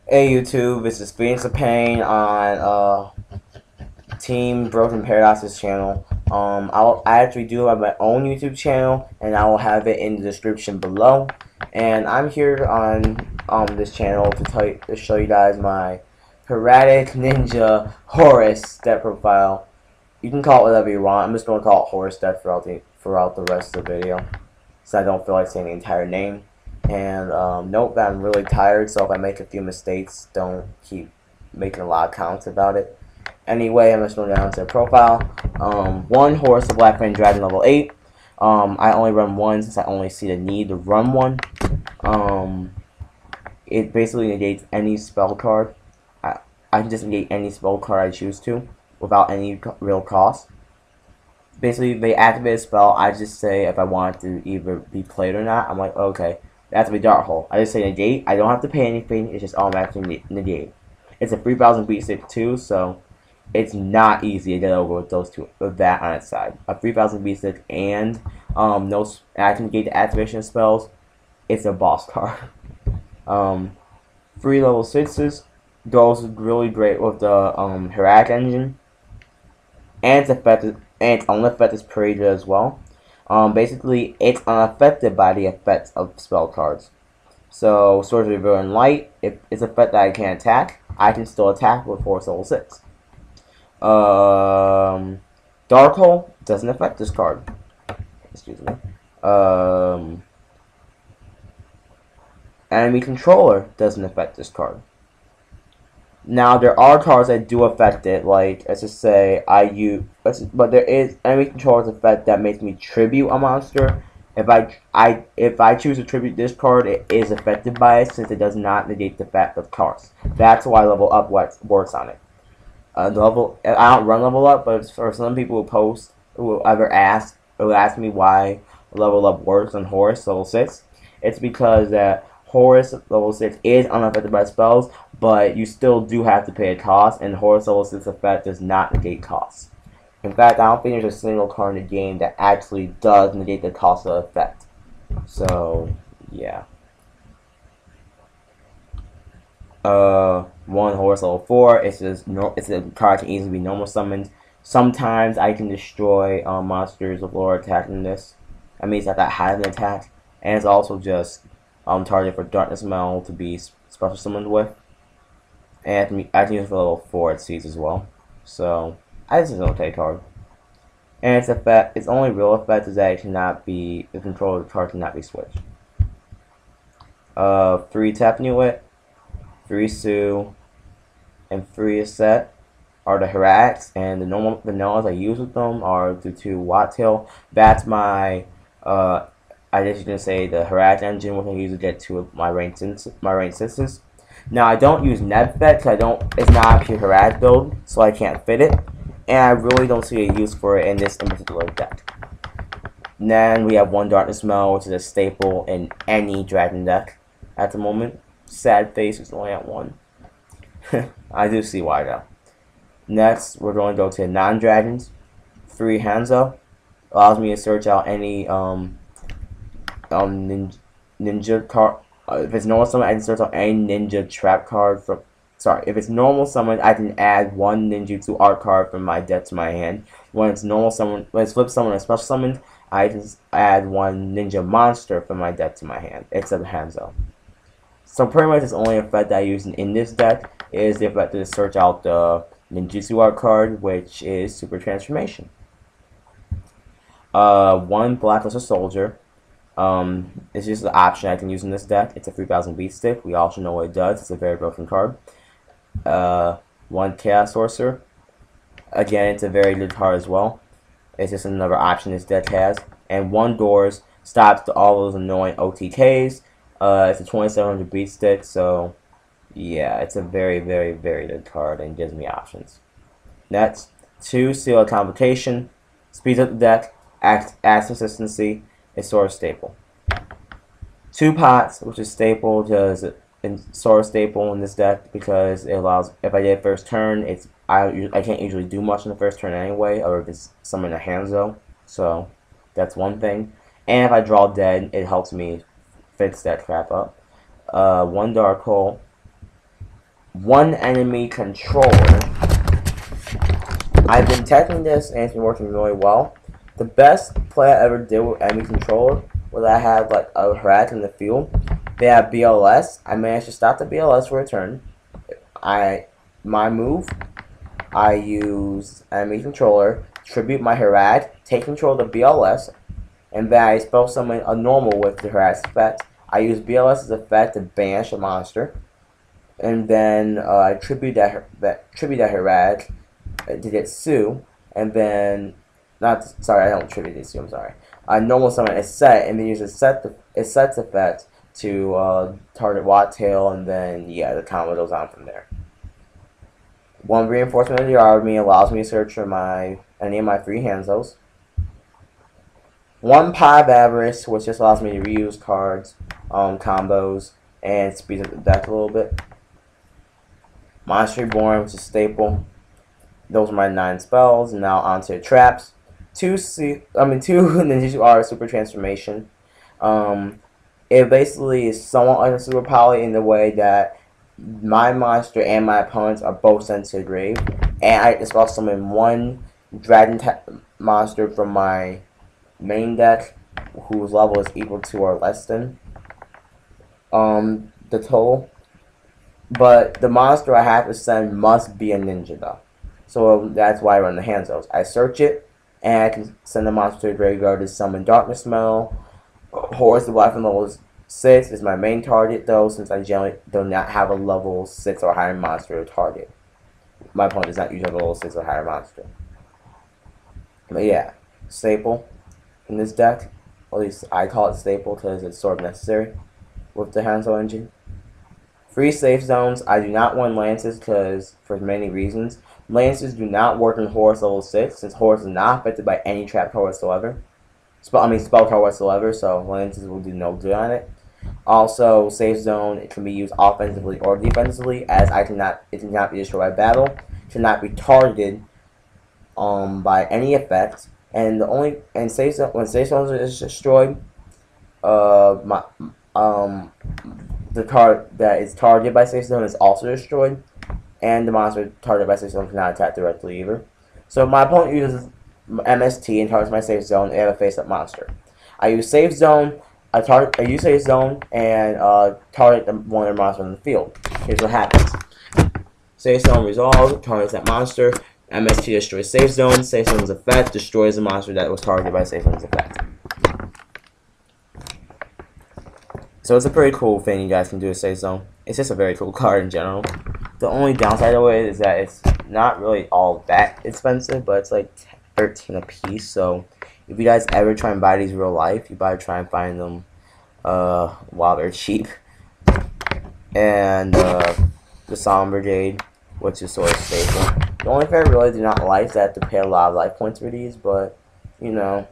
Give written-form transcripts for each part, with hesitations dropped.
Hey YouTube, it's Experience of Pain on TeamBrokenParadox's channel. I actually do have my own YouTube channel, and I will have it in the description below. And I'm here on this channel to show you guys my Hieratic Ninja Horus stat profile. You can call it whatever you want. I'm just going to call it Horus stat throughout the rest of the video, so I don't feel like saying the entire name. And note that I'm really tired, so if I make a few mistakes, don't keep making a lot of comments about it. Anyway, I'm just going down to the profile. One Horus the Black Flame Dragon level 8. I only run one since I only see the need to run one. It basically negates any spell card. I can just negate any spell card I choose to without any real cost. Basically, if they activate a spell, I just say if I want it to either be played or not. I'm like, okay, that's a Dart Hole. I just say negate. I don't have to pay anything. It's just automatically negate. It's a 3000 beat stick too, so it's not easy to get over with those two, with that on its side. A 3000 beat stick and no, I can negate the activation spells. It's a boss card. 3 level 6s goes really great with the Hieratic engine, and its effective, and its own effect is pretty good as well. Basically, it's unaffected by the effects of spell cards. So, Swords of Reveal and Light, if it's an effect that I can't attack, I can still attack with Horus level 6. Dark Hole doesn't affect this card. Excuse me. Enemy Controller doesn't affect this card. Now there are cards that do affect it, like let's just say but there is enemy controller's effect that makes me tribute a monster. If I choose to tribute this card, it is affected by it since it does not negate the fact of cards. That's why level up works on it. I don't run level up, but for some people who ask me why level up works on Horus level 6, it's because that Horus level 6 is unaffected by spells, but you still do have to pay a cost, and Horus level 6 effect does not negate costs. In fact, I don't think there's a single card in the game that actually does negate the cost of the effect. So, yeah. One Horus level 4, it's a card can easily be normal summoned. Sometimes I can destroy monsters with lower attack than this. That means that has an attack, and it's also just target for Darkness Mail to be special summoned with. And I can use it for level 4 at Seas as well. So, I think it's an okay card. And its only real effect is that the control of the card cannot be switched. 3 Tap Newit, 3 Sue, and 3 Aset are the Hieratic, and the normal vanillas I use with them are the 2 Wattail. That's my I guess you can say the Hieratic engine, which I use to get to my range instances. Now I don't use Nebfet because it's not a pure Hieratic build, so I can't fit it, and I really don't see a use for it in this particular deck. And then we have 1 Darkness Mail, which is a staple in any dragon deck at the moment. Sad face is only at 1. I do see why though. Next, we're going to go to non-dragons. 3 Hanzo allows me to search out any ninja card. If it's normal summon, I can search out any ninja trap card from. Sorry, if it's normal summon, I can add 1 ninjutsu art card from my deck to my hand. When it's flip summon or special summoned, I can add 1 ninja monster from my deck to my hand. It's a Hanzo. So pretty much the only effect that I use in this deck is the effect to search out the ninjutsu art card, which is Super Transformation. 1 Blackluster Soldier. It's just an option I can use in this deck. It's a 3000 beat stick. We also know what it does. It's a very broken card. 1 Chaos Sorcerer. Again, it's a very good card as well. It's just another option this deck has. And 1 Doors stops all those annoying OTKs. It's a 2700 beat stick, so yeah, it's a very, very, very good card and gives me options. Next, 2 Seal of Convocation. Speeds up the deck, adds consistency. It's sort of staple. 2 Pots, which is staple, because it's sort of staple in this deck because it allows, if I get first turn, I can't usually do much in the first turn anyway, or if it's someone in a Hanzo, so that's one thing. And if I draw dead, it helps me fix that crap up. 1 Dark Hole, one enemy controller. I've been testing this and it's been working really well. The best play I ever did with enemy controller was I had like a Hieratic in the field. They had BLS. I managed to stop the BLS for a turn. My move, I used enemy controller, tribute my Hieratic, take control of the BLS, and then I spell summon a normal with the Horus effect. I use BLS's effect to banish a monster, and then I tribute that Hieratic to get Sue, and then I don't tribute it Sue. I'm sorry. I normal summon a set, and then use its set's effect to target Wattail, and then yeah, the combo goes on from there. One reinforcement of the army allows me to search for any of my free Hanzos. One Pie of Avarice, which just allows me to reuse cards, combos, and speed up the deck a little bit. Monster Reborn, which is staple. Those are my 9 spells. Now onto traps. Two Ninjutsu are Super Transformation. It basically is somewhat like a Super Poly in the way that my monster and my opponents are both sent to the grave, and I spell summon one dragon monster from my main deck whose level is equal to or less than the total. But the monster I have to send must be a ninja though. So that's why I run the Hanzos. I search it, and I can send the monster to the graveyard to summon Darkness Smell. Horus the Black from level 6 is my main target though, since I generally do not have a level 6 or higher monster to target. My opponent does not usually have a level 6 or higher monster. But yeah, staple in this deck. At least I call it staple because it's sort of necessary with the Hanzo engine. Free safe zones. I do not want Lances because for many reasons. Lances do not work in Horus level 6 since Horus is not affected by any trap card whatsoever. Spell card whatsoever, so Lances will do no good on it. Also, safe zone, it can be used offensively or defensively, as it cannot be destroyed by battle, cannot be targeted by any effect, and when safe zone is destroyed, the card that is targeted by safe zone is also destroyed, and the monster targeted by safe zone cannot attack directly either. So my opponent uses MST and targets my safe zone, and I have a face-up monster. I use safe zone. I use safe zone and target one of the monsters in the field. Here's what happens: safe zone resolves, targets that monster. MST destroys safe zone. Safe zone's effect destroys the monster that was targeted by safe zone's effect. So it's a pretty cool thing you guys can do with safe zone. It's just a very cool card in general. The only downside of it is that it's not really all that expensive, but it's like 13 a piece. So if you guys ever try and buy these real life, you better try and find them while they're cheap. And the Solemn Brigade, which is sort of staple. The only thing I really do not like is that I have to pay a lot of life points for these, but you know,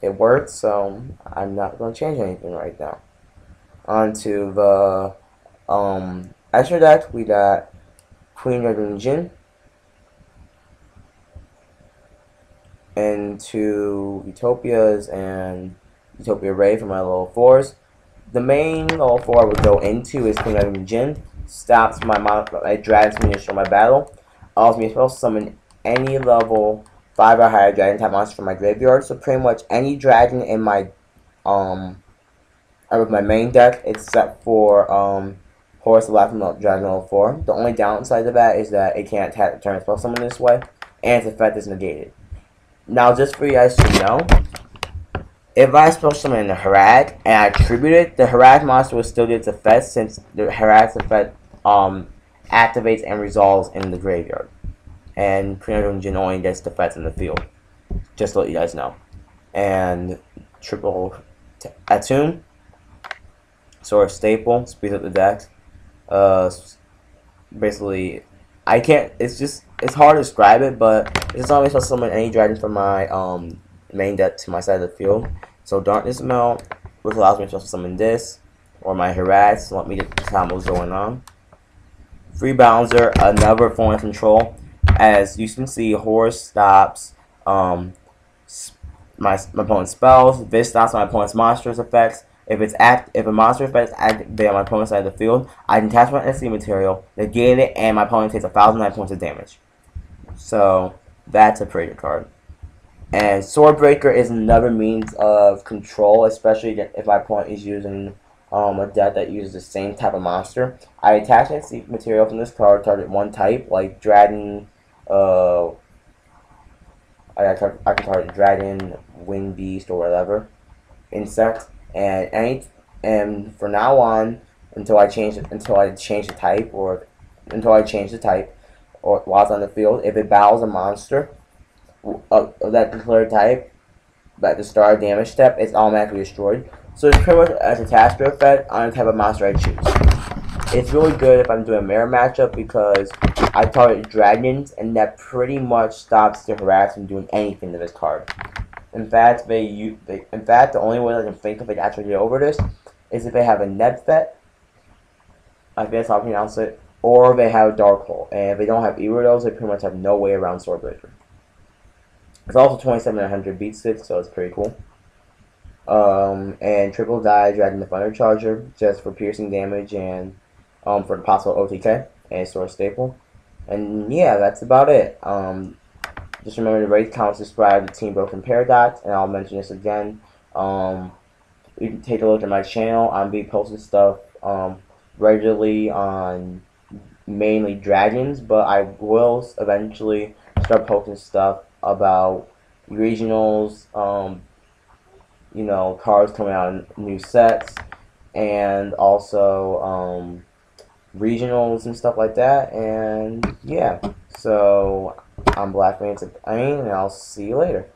it works, so I'm not going to change anything right now. On to the extra deck, we got Queen Dragon Jin, and 2 Utopias and Utopia Ray for my level 4s. The main level 4 I would go into is Queen Dragon Jin. Stops my dragons from destroy my battle. Allows me to spell summon any level 5 or higher dragon type monster from my graveyard. So pretty much any dragon in my with my main deck except for Horus the Black from Dragon level 4. The only downside of that is that it can't attack the turn spell summon this way, and its effect is negated. Now, just for you guys to know, if I spell summon the Hieratic and I tribute it, the Hieratic monster will still get its effect since the Hieratic's effect activates and resolves in the graveyard. And Queen Jin only gets the effects in the field. Just to let you guys know. And triple Attune, sort of staple, speeds up the deck. Basically, I can't. It's hard to describe it, but it's not supposed to summon any dragon from my main deck to my side of the field. So Darkness Melt, which allows me to summon this, or my Hieratic, to let me get the combos going on. Free Balancer, another form of control. As you can see, Horus stops my opponent's spells. This stops my opponent's monsters effects. If a monster effect is activated on my opponent's side of the field, I can attach my SC material, negate it, and my opponent takes 1,009 points of damage. So that's a pretty good card. And Swordbreaker is another means of control, especially if my opponent is using a deck that uses the same type of monster. I attach SC material from this card, target one type, like Dragon. I can target Dragon, Wing Beast, or whatever, Insect, and from now on until I change the type, or while it's on the field, if it battles a monster of that declared type at the start damage step, it's automatically destroyed. So it's pretty much as a tasker effect on the type of monster I choose. It's really good if I'm doing a mirror matchup because I target dragons, and that pretty much stops the Hieratic from doing anything to this card. In fact, the only way I can think of it actually get over this is if they have a Nebfet, I think that's how I pronounce it, or they have Dark Hole. And if they don't have either of those, they pretty much have no way around Swordbreaker. It's also 2700 beat stick, so it's pretty cool. And triple die Dragon the Thunder Charger just for piercing damage and for the possible OTK and store staple. And yeah, that's about it. Just remember to rate, comment, subscribe to TeamBrokenParadox, and I'll mention this again. You can take a look at my channel. I'll be posting stuff regularly on mainly dragons, but I will eventually start posting stuff about regionals, you know, cards coming out in new sets, and also regionals and stuff like that. And yeah, so I'm Black Fancy, and I'll see you later.